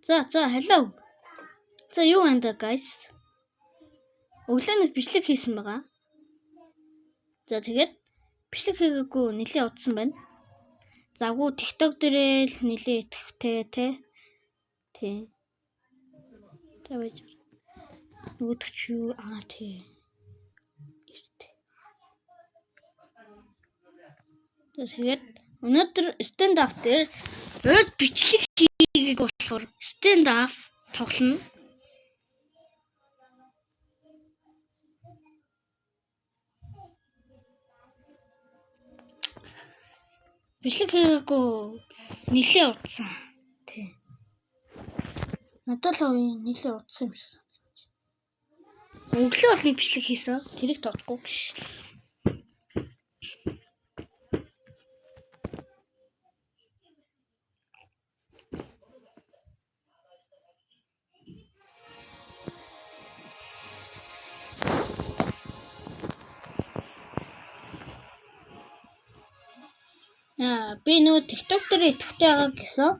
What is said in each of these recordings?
За hello. За юу байна да guys? Өглөө нэг бичлэг хийсэн байгаа. За тэгээд бичлэг хийгээгүй нэлээд удсан байна. Завгүй TikTok дээрээ л нэлээд итгэвтэй тий. Тавьж. Нөгөөдөг чи юу тий. Тэгээд өнөөдөр stand up дээр урд бичлэг хийгээг болохоор stand up тоглоно. Бичлэг хийгээгүй нэлээд удсан. Тий. Надад л нэлээд удсан юм шиг санагдаж. Өглөө бол нэг бичлэг хийсэн. Тэрийг тоодохгүй гэж. Би нөгөө TikTok дээр итгэвтэй байгаа гэсэн.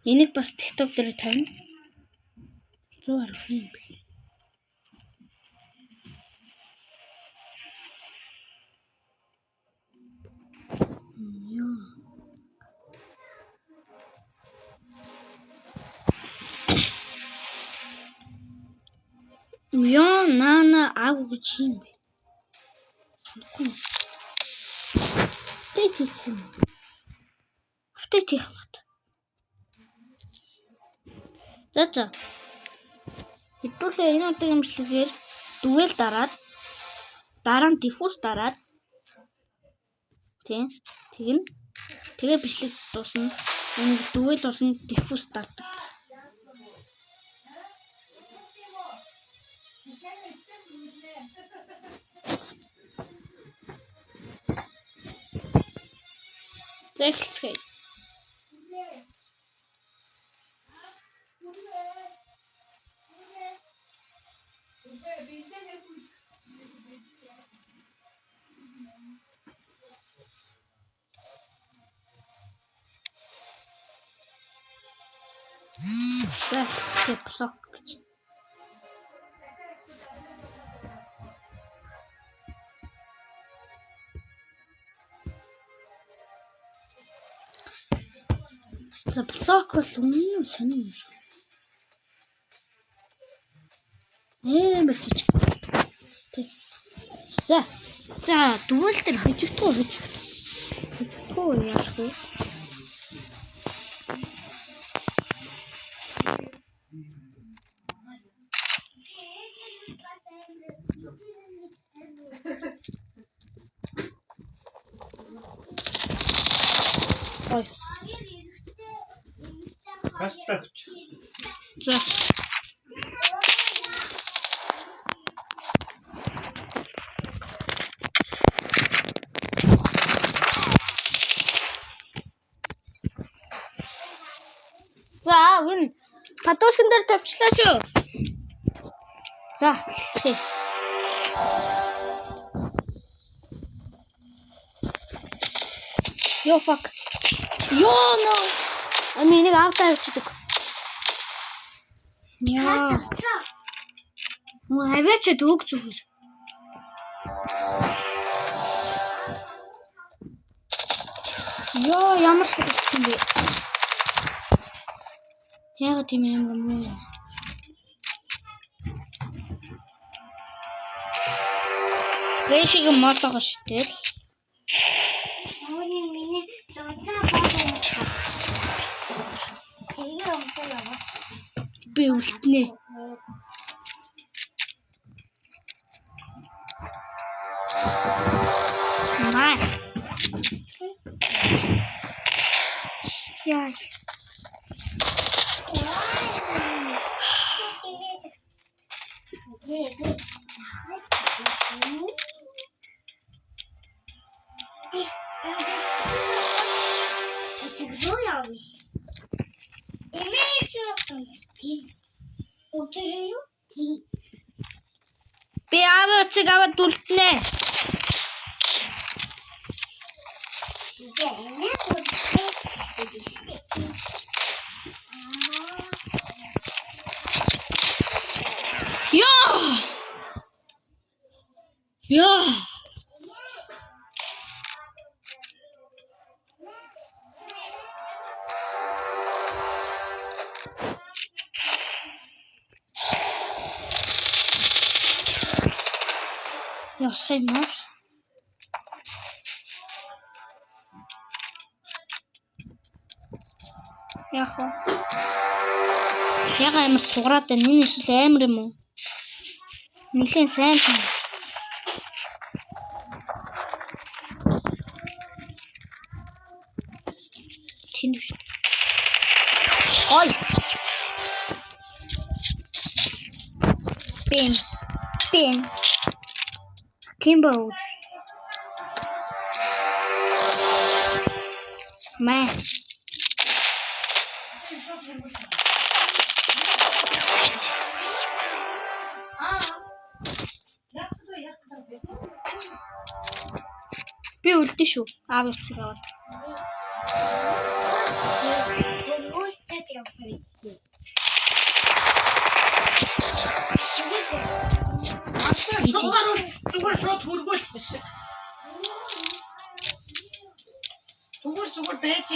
Энийг бас TikTok дээр тавина. 110 юм бэ. Яа нана ав гэж юм бэ. Санахгүй. Тэйчсэн. Тэйчх бат. За. Хэдүүлээ энэ удаагийн бичлэгээр дүгээл дараа нь диффуз дараад тийм тэгнэ. Тэгээ бичлэг дуусна. Энэ дүгээл болно диффуз дардаг. Захицгий. Захицгий блок. За блок бол өмнө сонин юм шүү. Мэрчиж. Тэг. За дүгэл дээр хожигдгоо яах вэ? Ой. Хастагч. За. Энэ подушкан дээр тавьчлаа шүү. За. Yo fuck. Yo no. Энийг автаа явчихдаг. Яа. Муу аваач дөг зүгээр. Ёо ямар ч юм бэ. Яагаад тийм юм бэ? Рэшиг молоо шитэл. Би үлднэ. Маа. Яа. Би аваач аваад үлднэ. Яа. Яа, сайн маа. Яах вэ? Яга амар сугараад байна. Энэ эсвэл амар юм уу? Нилээн сайн байна. Тэнд биш. Ой. Пин. Kimbo. Мэ. Би үлдэн шүү. Аав ирцэг аваад. Зүгээр шууд хөргөөл биш. Зүгээр байж.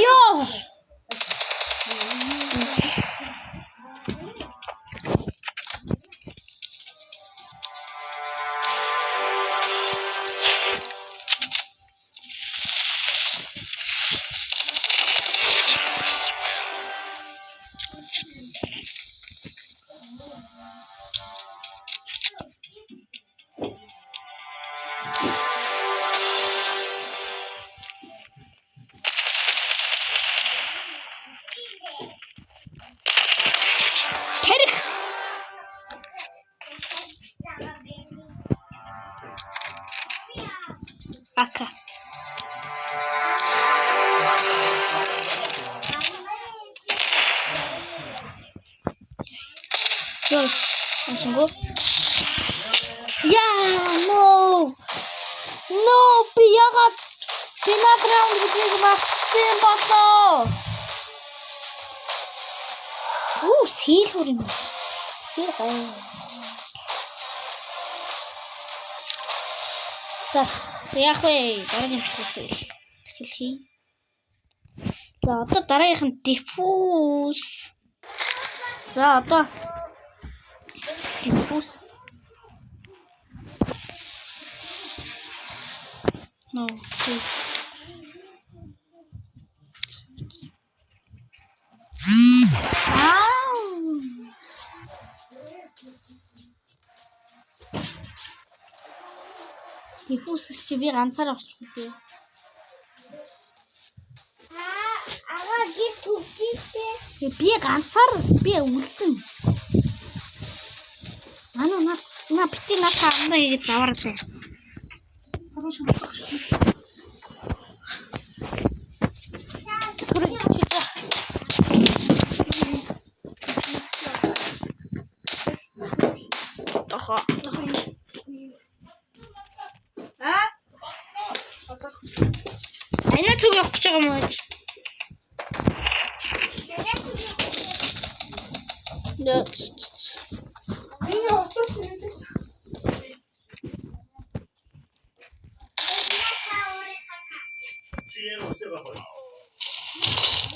Йоо. Ака. Йоо. Ашинго. Яа, no. No, би ягаад финал раунд гэдгийг магтсан болоо. Сийлхүр юм биш. Тэр гай. За, яах вэ? Дараагийн шүлтэй эхлэе. За, одоо дараагийнх нь диффуз. За, одоо диффуз. No, see. Диффуз чи би ганцаар авчих үү? Ага гэр төвчтэй. Би ганцаар би үлдэн. На бити натаа амнаа хийгээд заварсан. Хорошо. Тохо. Айна зүг явах гэж байгаа юм уу?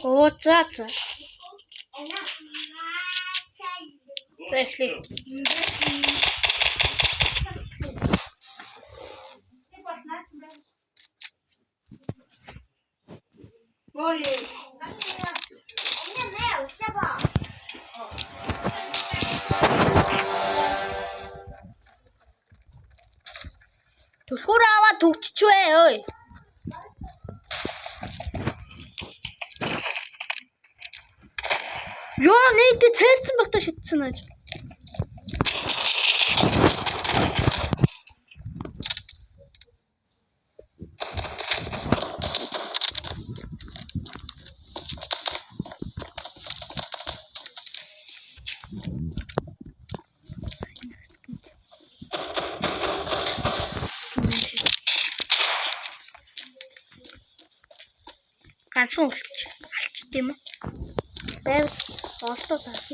Оо за. Эхлэе. Ой. Түлхүүр аваад төгччихвэ ơi. Ёо нийт цайлсан багтаа шидсэн ааж. Ганцхан үлч алчт юм уу? байвал олдоо зарах.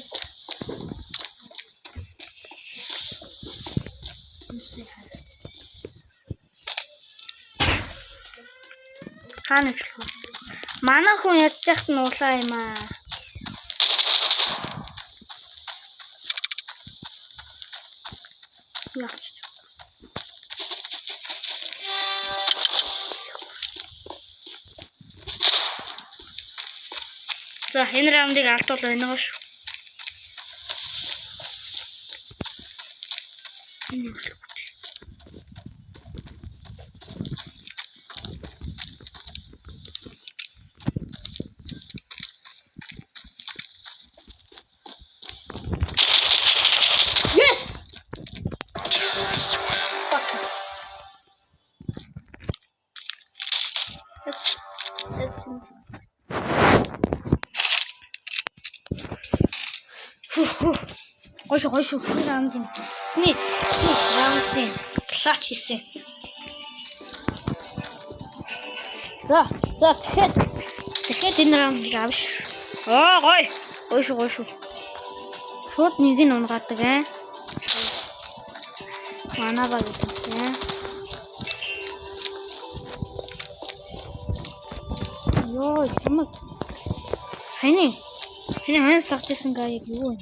Хаана ч лөө. Манай хүн ядж яхад нь улаа юм аа. Яач. За энэ раундыг алдвал энэгаа шүү. Yes! Fuck. That's Гойшо раунд юм. Ни раунд нь клач хийсэн. За тэгэхээр энэ раундыг авш. Гой. Гойшо. Шууд нэг нь унгаадаг аа. Манай баг гэсэн. Йоо, чамаг. Хаяны ханаас тагчсан гай юу вэ?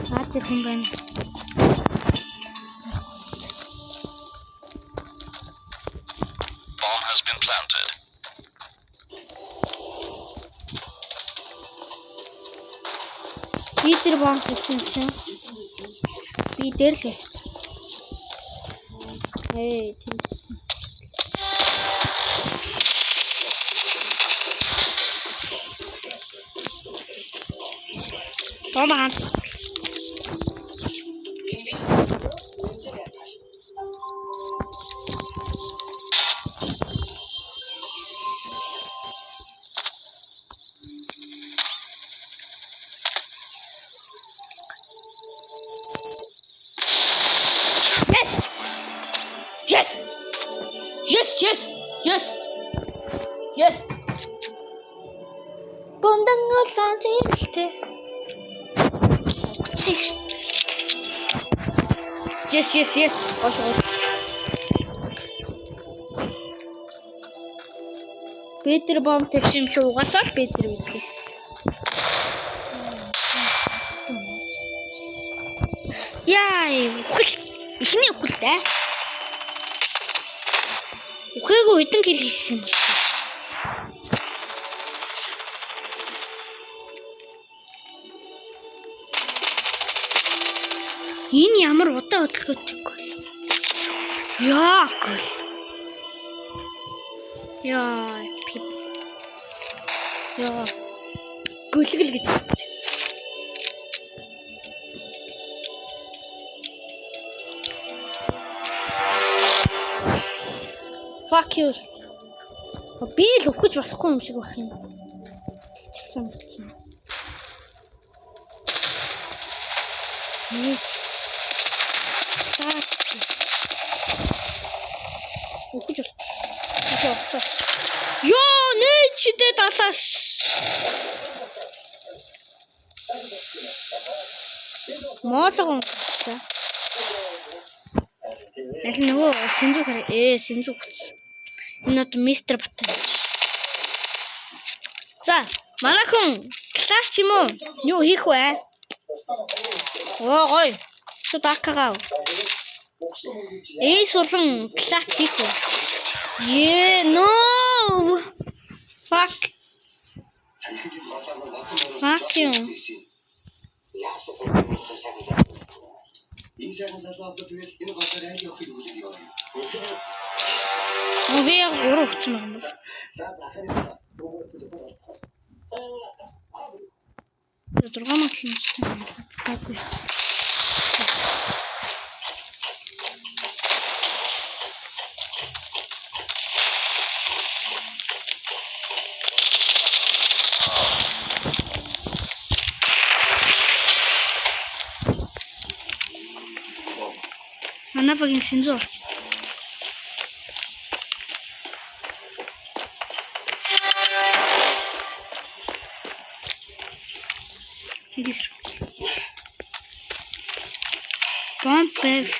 Хаадаг юм байна. Bomb has been planted. Би тэр бомб хийсэн чинь. Би дээр л байсан. Тийм. Бомб. Yes. Бомбангол ланжэлтэй. Yes. Гоош. Петр бомб тавьсан чи угаасаа л Петр үгүй. Яа, ихний үгтэй. Үхээгүй хэдэн кил хийсэн юм бол. Энэ ямар удаа хөдөлгөөтэй вэ? Яа, пиц. Яа. Гүлгэл гэж. Fuck you. Би л өгч болохгүй юм шиг байна. Тэгсэн. Ёо, нэ чидэ далаш. Моолгон. Яг нөгөө сэнзүү хүч. Энэ нь мистер Баттан. За, манай хүн класс юм уу? Юу хийх вэ? Гой. Шо дакагав. Сулан класс хийх вэ? No. Fuck you. Би урууч юм байна. Дөрвөн хэмжээтэй байна. Манай багийн шинзүү. Ингээс. Бомб байвал.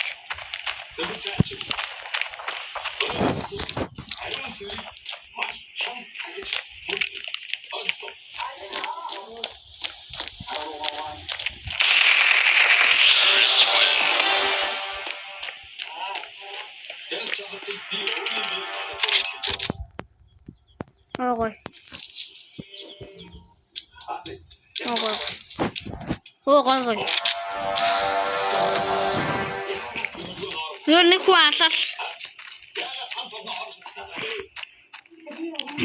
Ой. Юу нэг хүн алал.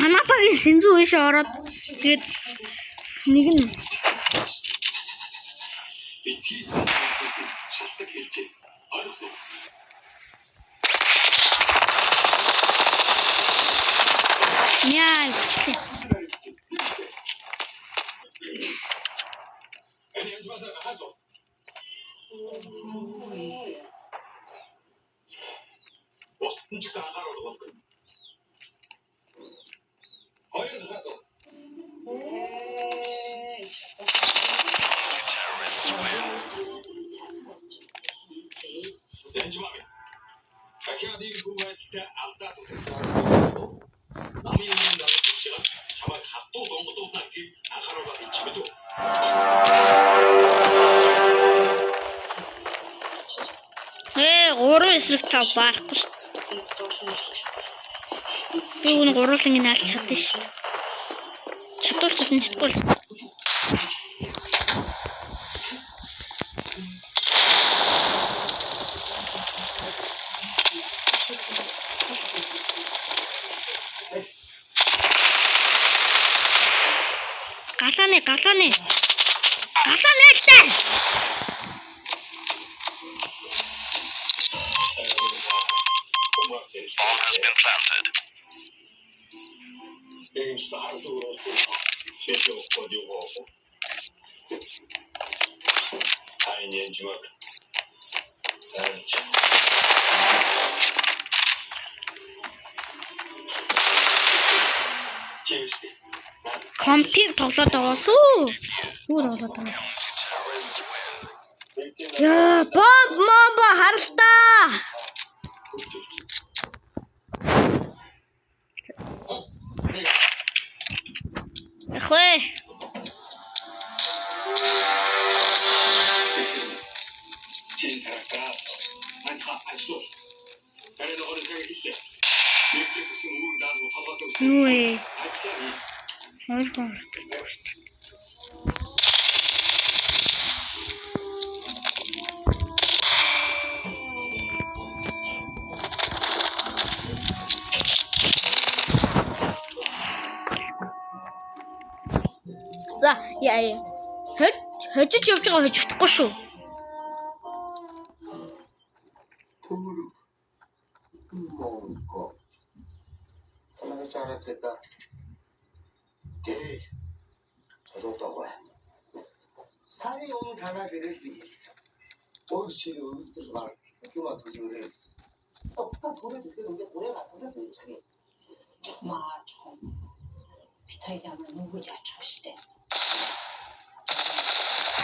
Манай багийн сэнзүү ийш ороод тэгээд нэг нь яа чи гурван эсрэг тав барахгүй шүү. Би үүнийг гуруулан ингэ алж чадсан шүү. Чадвал. Галааны л дээ. Компьютер тоглоод байгаас үү? Юу тоглоод байгаа? Яа, бомб харалтаа. Ахвэ. Юу ээ? За, яа. Хожиж явж байгаа хожигдохгүй шүү.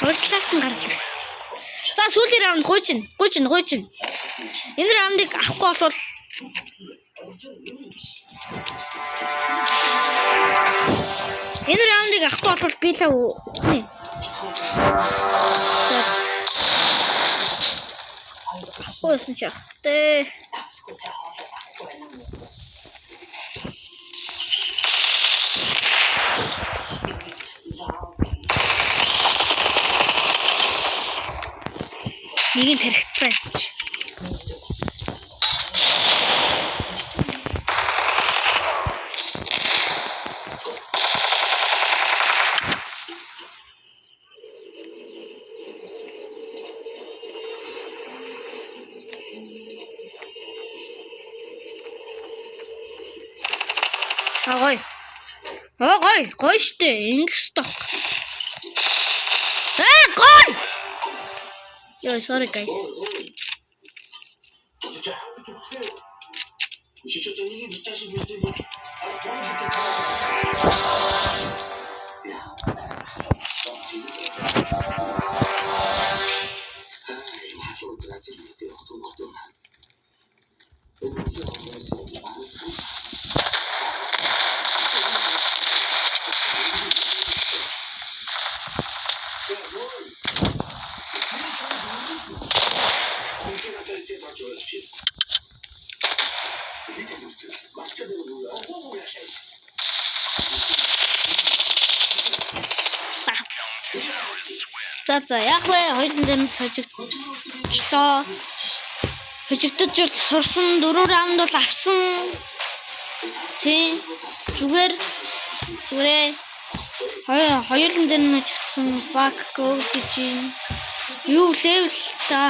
Өөрчлөсөн гарч ирсэн. За сүүлийн раунд гуйчин. Энэ раундыг авахгүй бол би л үхнэ. Хөөсөн ч ахтай. Нэг нь тархицсан. Гой штэ ингэх сток. Гой. Yo, sorry guys. За яг вэ хоёулын дээр нь хожигдчихлоо. Хожигдож сурсан 4 раунд бол авсан. Тийм. Зүгээрээ хоёулын дээр нь хожигдсан fuck go гэж юм. Юу левел та.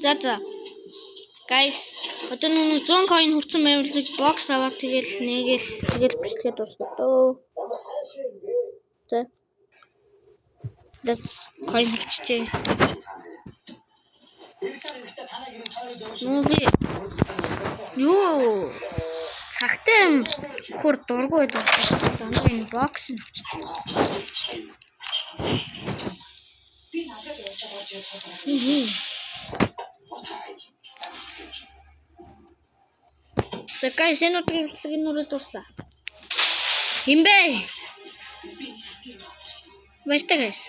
За. Guys, одоо нэг 100 coin хүрсэн байвал нэг box аваад тэгэл бичлэгээ дуусгав дөө. За. That's coin хийчихээ. Movie. Юу? Цагтай хөр дургүй байдаг. Дандаа энэ box нь. За guys, энэ өдрийн бичлэгийг нүрээ дуслаа. Химбэ? Баяртай guys.